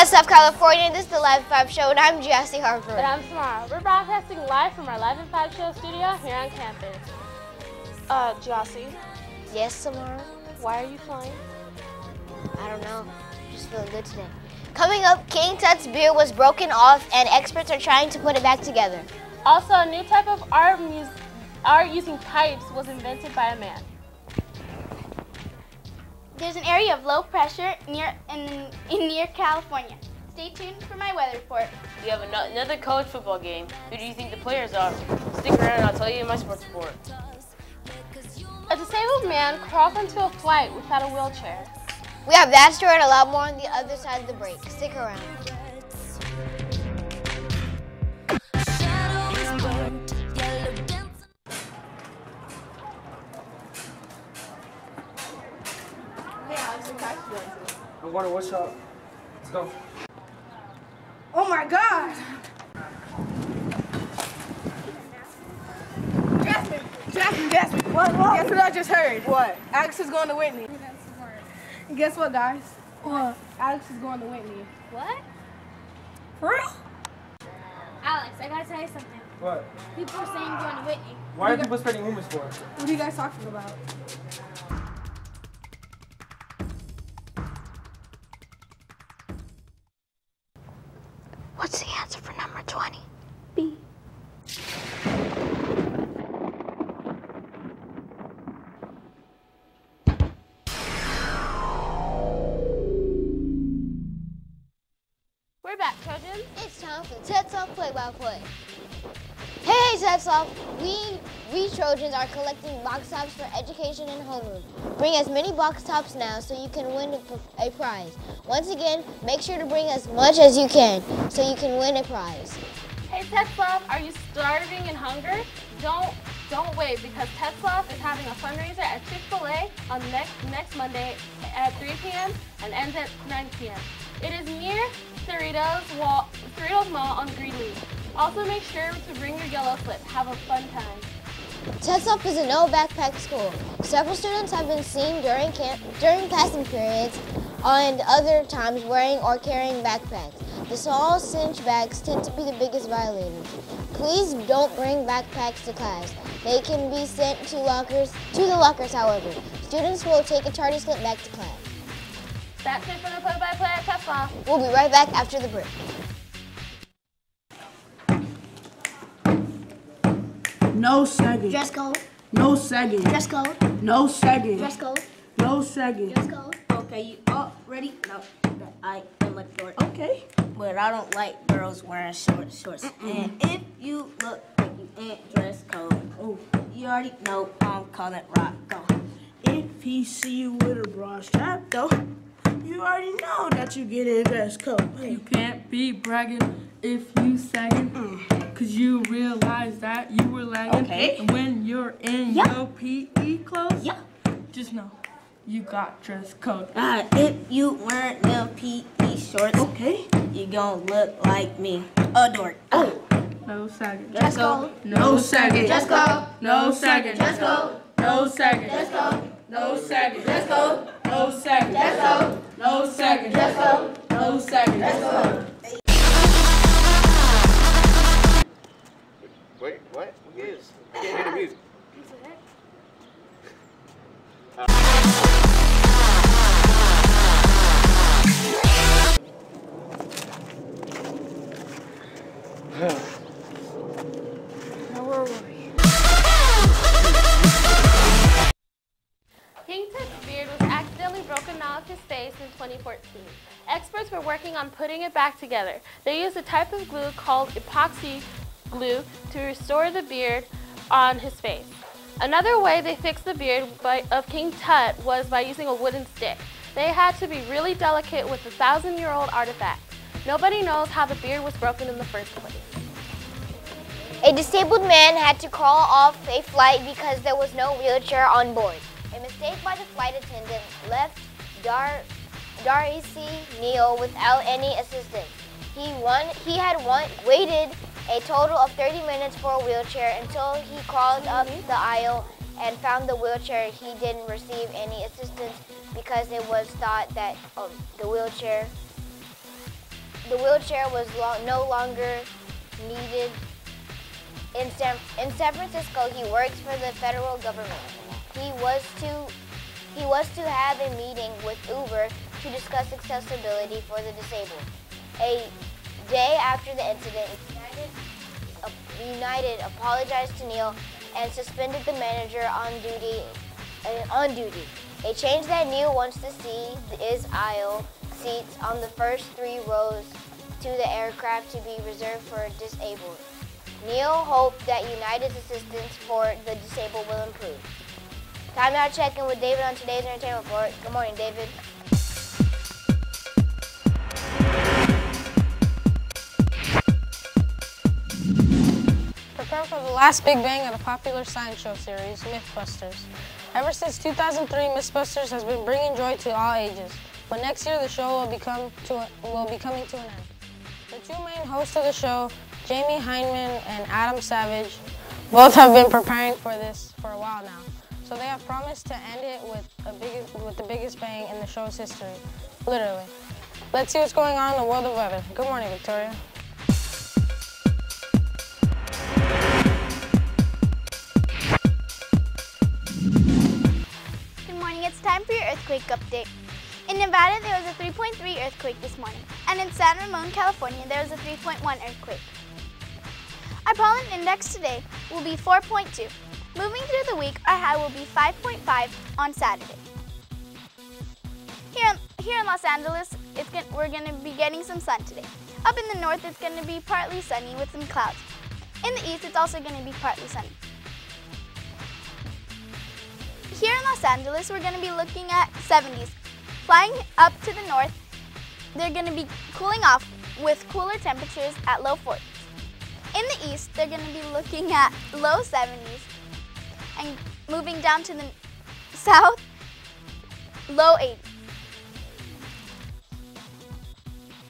Tetzlaff, California. This is the Live 5 show, and I'm Jesse Harper. And I'm Samara. We're broadcasting live from our Live 5 show studio here on campus. Jesse. Yes, Samara? Why are you flying? I don't know. I'm just feeling good today. Coming up, King Tut's beard was broken off, and experts are trying to put it back together. Also, a new type of art using pipes was invented by a man. There's an area of low pressure near California. Stay tuned for my weather report. We have another college football game. Who do you think the players are? Stick around and I'll tell you in my sports report. A disabled man crawled onto a flight without a wheelchair. We have that story and a lot more on the other side of the break. Stick around. I'm going to what shop? Let's go. Oh my God! Jasmine. What? Guess what I just heard? What? Alex is going to Whitney. And guess what, guys? What? Alex is going to Whitney. What? For real? Alex, I gotta tell you something. What? People are saying going to Whitney. Why are people spreading rumors for? What are you guys talking about? What's the answer for number 20? B. We're back, Trojans. It's time for the Tetzlaff play-by-play. Hey, Tetzlaff! We Trojans are collecting box tops for education and homeroom. Bring as many box tops now so you can win a prize. Once again, make sure to bring as much as you can so you can win a prize. Hey, Tetzlaff, are you starving in hunger? Don't wait, because Tetzlaff is having a fundraiser at Chick-fil-A on next Monday at 3 p.m. and ends at 9 p.m. It is near Cerritos Mall on Greenleaf. Also, make sure to bring your yellow slip. Have a fun time. Tetzlaff is a no backpack school. Several students have been seen during passing periods and other times wearing or carrying backpacks. The small cinch bags tend to be the biggest violators. Please don't bring backpacks to class. They can be sent to the lockers, however. Students will take a tardy slip back to class. That's it for the play-by-play at Tetzlaff. We'll be right back after the break. No sagging. Dress code. No sagging. Dress code. No sagging. Dress code. No sagging. Dress code. Okay, you all ready? No, I am like short. Okay. But I don't like girls wearing shorts. And if you look like you ain't dress code, oh, you already know I'm calling Rocco. If he see you with a bra strap, though, you already know that you get in dress code. Hey. You can't be bragging if you sagging, cause you realize that you were lagging. Okay. And when you're in your PE clothes, just know you got dress code. If you wearing them PE shorts, Okay. you gon' look like me, a dork. Oh. No sagging. Dress code. No sagging. Dress code. No sagging. Dress code. No sagging. Dress code. No sagging. Dress code. No sagging. Dress code. No sagging. Dress code. No sagging. Dress code. Wait, what? Who is? I can't hear the music. King Tut's beard was accidentally broken off his face in 2014. Experts were working on putting it back together. They used a type of glue called epoxy glue to restore the beard on his face. Another way they fixed the beard of King Tut was by using a wooden stick. They had to be really delicate with a 1,000-year-old artifact. Nobody knows how the beard was broken in the first place. A disabled man had to crawl off a flight because there was no wheelchair on board. A mistake by the flight attendant left Darcy Neal without any assistance. He had waited a total of 30 minutes for a wheelchair until he crawled up the aisle and found the wheelchair. He didn't receive any assistance because it was thought that the wheelchair the wheelchair was no longer needed. In San Francisco, he works for the federal government. He was to have a meeting with Uber to discuss accessibility for the disabled. A day after the incident, United apologized to Neil and suspended the manager on duty. A change that Neil wants to see is aisle seats on the first 3 rows to the aircraft to be reserved for disabled. Neil hoped that United's assistance for the disabled will improve. Time now check-in with David on today's entertainment report. Good morning, David. Prepare for the last big bang of the popular science show series, Mythbusters. Ever since 2003, Mythbusters has been bringing joy to all ages. But next year, the show will be coming to an end. The 2 main hosts of the show, Jamie Hyneman and Adam Savage, both have been preparing for this for a while now. So they have promised to end it with the biggest bang in the show's history, literally. Let's see what's going on in the world of weather. Good morning, Victoria. Good morning, it's time for your earthquake update. In Nevada, there was a 3.3 earthquake this morning, and in San Ramon, California, there was a 3.1 earthquake. Our pollen index today will be 4.2. Moving through the week, our high will be 5.5 on Saturday. Here in Los Angeles, we're going to be getting some sun today. Up in the north, it's going to be partly sunny with some clouds. In the east, it's also going to be partly sunny. Here in Los Angeles, we're going to be looking at 70s. Flying up to the north, they're going to be cooling off with cooler temperatures at low 40s. In the east, they're going to be looking at low 70s. And moving down to the south, low 80s.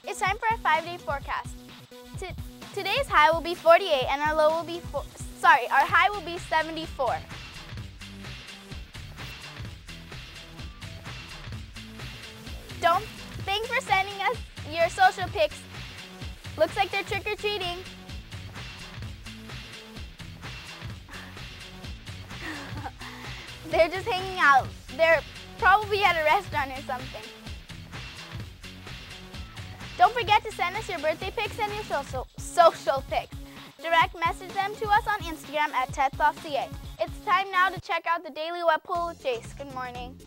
It's time for our 5-day forecast. Today's high will be 48 and our low will be our high will be 74. Thanks for sending us your social pics. Looks like they're trick-or-treating. They're just hanging out. They're probably at a restaurant or something. Don't forget to send us your birthday pics and your social pics. Direct message them to us on Instagram at tetzlaffCA. It's time now to check out the daily web poll with Jace. Good morning.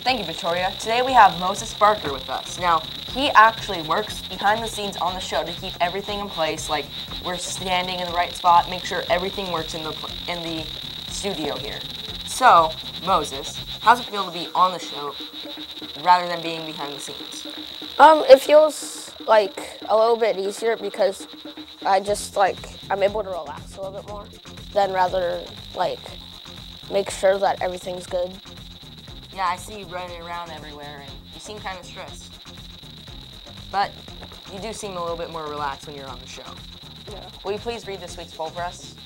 Thank you, Victoria. Today we have Moses Barker with us. Now, he actually works behind the scenes on the show to keep everything in place, like we're standing in the right spot, make sure everything works in the studio here. So, Moses, how's it feel to be on the show rather than being behind the scenes? It feels like a little bit easier because I'm able to relax a little bit more than rather make sure that everything's good. Yeah, I see you running around everywhere and you seem kind of stressed. But you do seem a little bit more relaxed when you're on the show. Yeah. Will you please read this week's poll for us?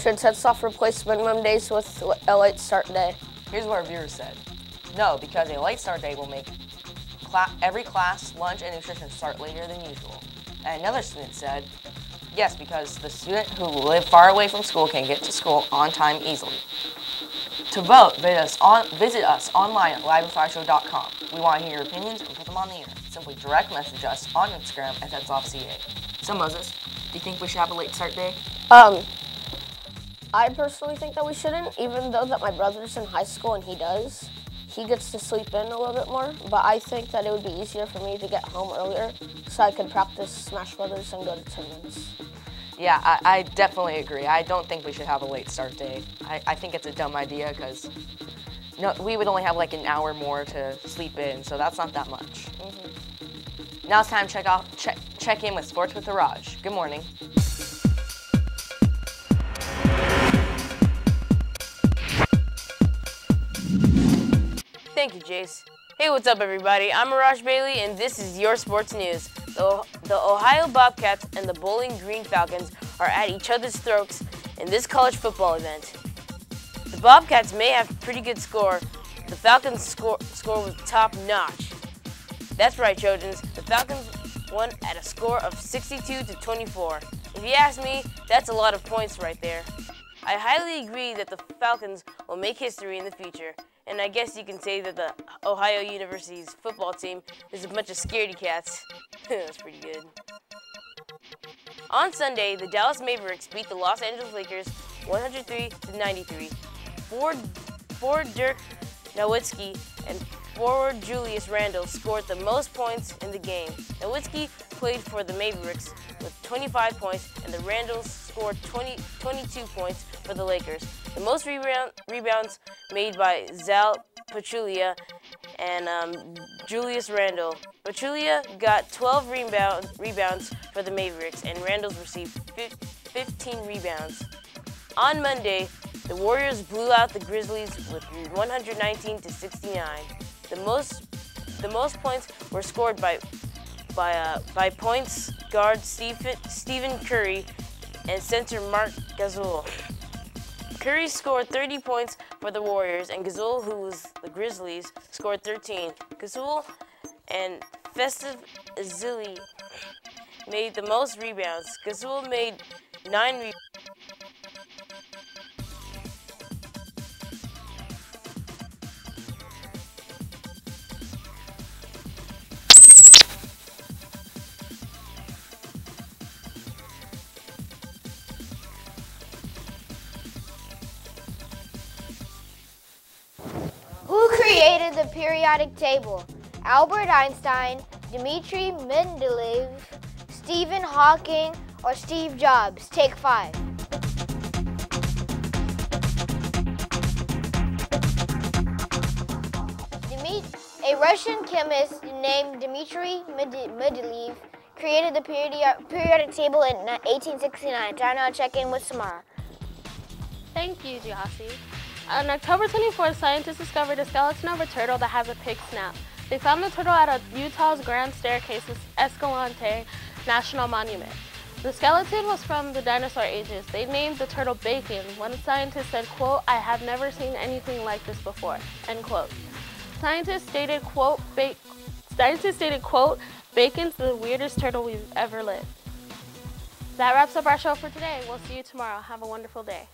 Should Tetzlaff replace minimum days with a late start day? Here's what our viewers said. No, because a late start day will make every class, lunch, and nutrition start later than usual. And another student said, yes, because the student who live far away from school can get to school on time easily. To vote, visit us online at liveifyshow.com. We want to hear your opinions and put them on the air. Simply direct message us on Instagram at tetzlaffCA. So Moses, do you think we should have a late start day? I personally think that we shouldn't, even though that my brother's in high school and he does. He gets to sleep in a little bit more, but I think that it would be easier for me to get home earlier so I could practice Smash Brothers and go to tournaments. Yeah, I definitely agree. I don't think we should have a late start day. I think it's a dumb idea because we would only have like an hour more to sleep in, so that's not that much. Mm-hmm. Now it's time to check in with Sports with Raj. Good morning. Thank you, Jace. Hey, what's up, everybody? I'm Raj Bailey, and this is your sports news. The Ohio Bobcats and the Bowling Green Falcons are at each other's throats in this college football event. The Bobcats may have a pretty good score. The Falcons' score was top-notch. That's right, Trojans. The Falcons won at a score of 62-24. If you ask me, that's a lot of points right there. I highly agree that the Falcons will make history in the future, and I guess you can say that the Ohio University's football team is a bunch of scaredy cats. That's pretty good. On Sunday, the Dallas Mavericks beat the Los Angeles Lakers 103-93. Forward Dirk Nowitzki and forward Julius Randle scored the most points in the game. Nowitzki played for the Mavericks with 25 points, and the Randles scored 22 points for the Lakers. The most rebounds made by Zal Pachulia and Julius Randle. Pachulia got 12 rebounds for the Mavericks, and Randles received 15 rebounds. On Monday, the Warriors blew out the Grizzlies with 119-69. The most points were scored by points guard Stephen Curry and center Marc Gasol. Curry scored 30 points for the Warriors, and Gasol, who was the Grizzlies, scored 13. Gasol and Festive Ezeli made the most rebounds. Gasol made 9 rebounds. Who created the periodic table? Albert Einstein, Dmitri Mendeleev, Stephen Hawking, or Steve Jobs? Take 5. A Russian chemist named Dmitri Mendeleev created the periodic table in 1869. Time now to check in with Samara. Thank you, Giassi. On October 24th, scientists discovered a skeleton of a turtle that has a pig snout. They found the turtle at Utah's Grand Staircase's Escalante National Monument. The skeleton was from the dinosaur ages. They named the turtle Bacon. One scientist said, quote, "I have never seen anything like this before," end quote. Scientists stated, quote, "Bacon's the weirdest turtle we've ever lived." That wraps up our show for today. We'll see you tomorrow. Have a wonderful day.